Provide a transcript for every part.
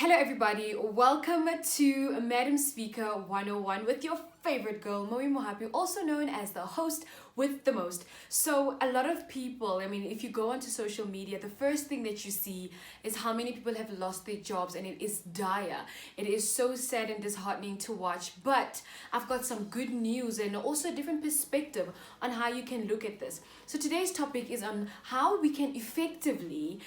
Hello everybody, welcome to Madam Speaker 101 with your favorite girl, Moe Mohapi, also known as the host with the most. So a lot of people, if you go onto social media, the first thing that you see is how many people have lost their jobs, and it is dire. It is so sad and disheartening to watch, but I've got some good news and also a different perspective on how you can look at this. So today's topic is on how we can effectively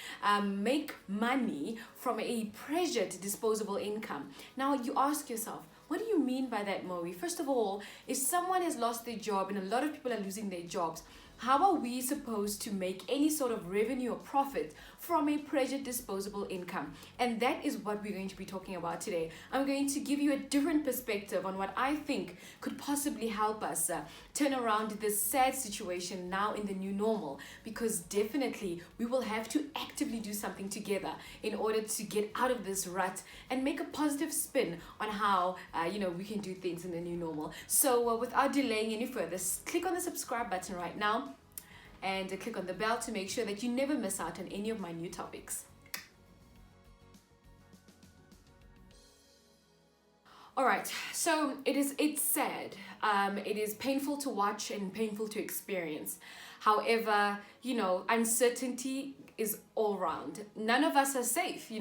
make money from a pressured disposable income. Now you ask yourself, what do you mean by that, Moe? First of all, if someone has lost their job, and a lot of people are losing their jobs, how are we supposed to make any sort of revenue or profit from a pressured disposable income? And that is what we're going to be talking about today. I'm going to give you a different perspective on what I think could possibly help us turn around this sad situation now in the new normal, because definitely we will have to actively do something together in order to get out of this rut and make a positive spin on how we can do things in the new normal. So without delaying any further, click on the subscribe button right now and click on the bell to make sure that you never miss out on any of my new topics. Alright, so it's sad. It is painful to watch and painful to experience. However, uncertainty is all around. None of us are safe,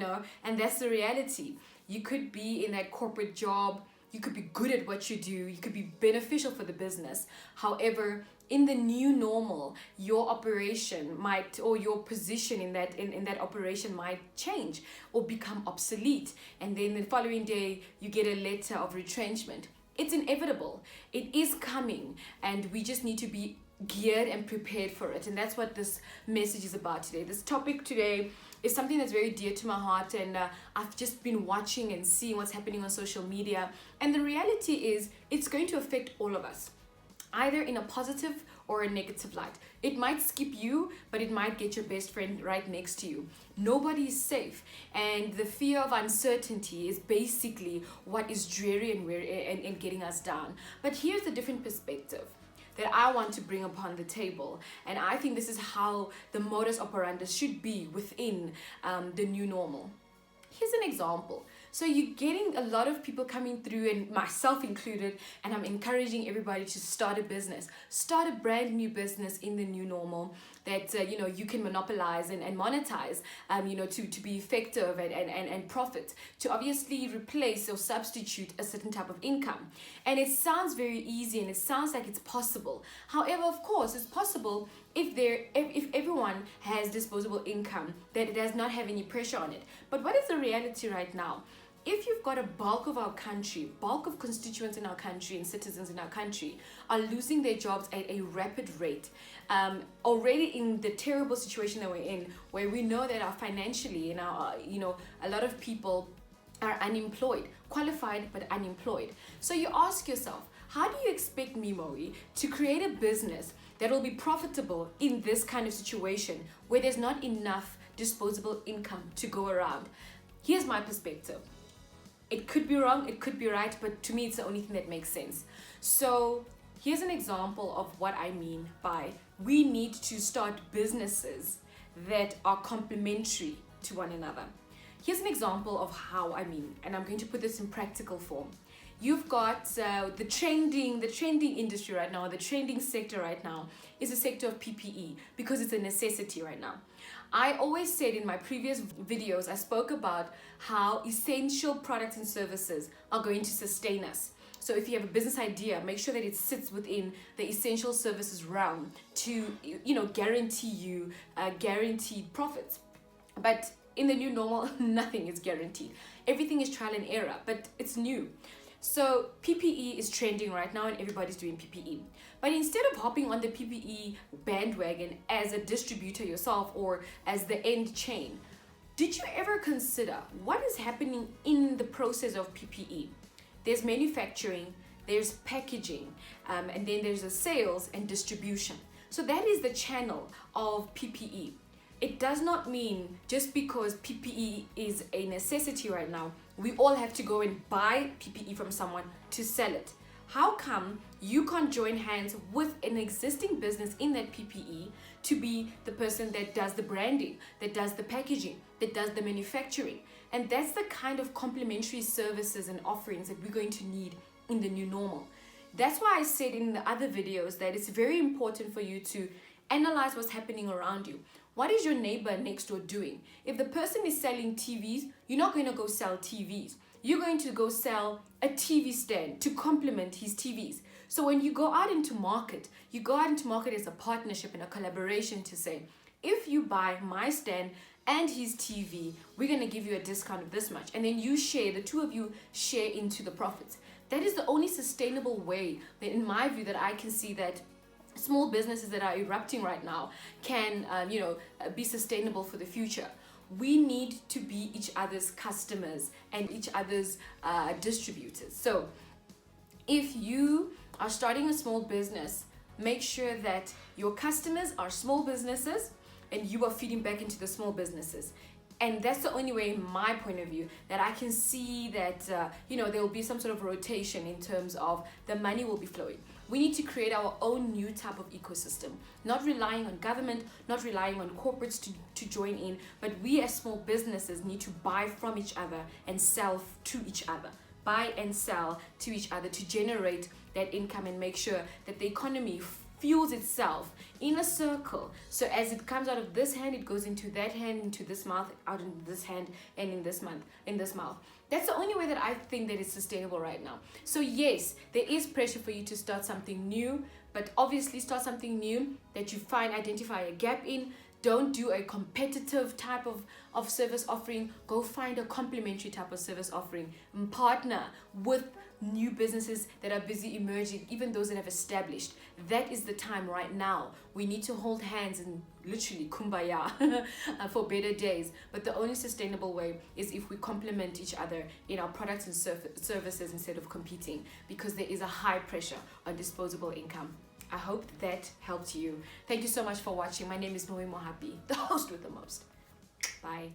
and that's the reality. You could be in that corporate job, you could be good at what you do, you could be beneficial for the business. However, in the new normal, your operation might, or your position in that operation might change or become obsolete, and then the following day you get a letter of retrenchment. It's inevitable. It is coming, and we just need to be geared and prepared for it. And that's what this message is about today. This topic today is something that's very dear to my heart, and I've just been watching and seeing what's happening on social media, and the reality is it's going to affect all of us, either in a positive or a negative light. It might skip you, but it might get your best friend right next to you. Nobody is safe, and the fear of uncertainty is basically what is dreary and getting us down. But here's the different perspective that I want to bring upon the table, and I think this is how the modus operandi should be within the new normal. Here's an example. So you're getting a lot of people coming through, and myself included, and I'm encouraging everybody to start a business. Start a brand new business in the new normal that you can monopolize and monetize, to be effective and profit, to obviously replace or substitute a certain type of income. And it sounds very easy, and it sounds like it's possible. However, of course, it's possible if everyone has disposable income that it does not have any pressure on it. But what is the reality right now? If you've got a bulk of constituents in our country and citizens in our country are losing their jobs at a rapid rate, already in the terrible situation that we're in, where we know that financially, a lot of people are unemployed, qualified but unemployed. So you ask yourself, how do you expect me, Moe, to create a business that will be profitable in this kind of situation where there's not enough disposable income to go around? Here's my perspective. It could be wrong, it could be right, but to me it's the only thing that makes sense. So here's an example of what I mean by we need to start businesses that are complementary to one another. Here's an example of how I mean, and I'm going to put this in practical form. You've got the trending industry right now, the trending sector right now is the sector of PPE, because it's a necessity right now. I always said in my previous videos, I spoke about how essential products and services are going to sustain us. So if you have a business idea, make sure that it sits within the essential services realm to, guarantee you guaranteed profits. But in the new normal, nothing is guaranteed. Everything is trial and error, but it's new. So PPE is trending right now, and everybody's doing PPE. But instead of hopping on the PPE bandwagon as a distributor yourself or as the end chain, did you ever consider what is happening in the process of PPE? There's manufacturing, there's packaging, and then there's the sales and distribution. So that is the channel of PPE. It does not mean just because PPE is a necessity right now, we all have to go and buy PPE from someone to sell it. How come you can't join hands with an existing business in that PPE to be the person that does the branding, that does the packaging, that does the manufacturing? And that's the kind of complementary services and offerings that we're going to need in the new normal. That's why I said in the other videos that it's very important for you to analyze what's happening around you. What is your neighbor next door doing? If the person is selling TVs, you're not going to go sell TVs. You're going to go sell a TV stand to complement his TVs. So when you go out into market, you go out into market as a partnership and a collaboration to say, if you buy my stand and his TV, we're going to give you a discount of this much. And then you share, the two of you share into the profits. That is the only sustainable way, that in my view, that I can see that small businesses that are erupting right now can, be sustainable for the future. We need to be each other's customers and each other's distributors. So if you are starting a small business, make sure that your customers are small businesses and you are feeding back into the small businesses. And that's the only way, in my point of view, that I can see that, there will be some sort of rotation in terms of the money will be flowing. We need to create our own new type of ecosystem, not relying on government, not relying on corporates to join in, but we as small businesses need to buy from each other and sell to each other. Buy and sell to each other to generate that income and make sure that the economy fuels itself in a circle. So as it comes out of this hand, it goes into that hand, into this mouth, out into this hand, and in this mouth. That's the only way that I think that is sustainable right now. So yes, there is pressure for you to start something new, but obviously start something new that you identify a gap in. Don't do a competitive type of service offering. Go find a complementary type of service offering. Partner with new businesses that are busy emerging, even those that have established. That is the time right now. We need to hold hands and literally kumbaya for better days. But the only sustainable way is if we complement each other in our products and services instead of competing, because there is a high pressure on disposable income. I hope that helped you. Thank you so much for watching. My name is Moe Mohapi, the host with the most. Bye.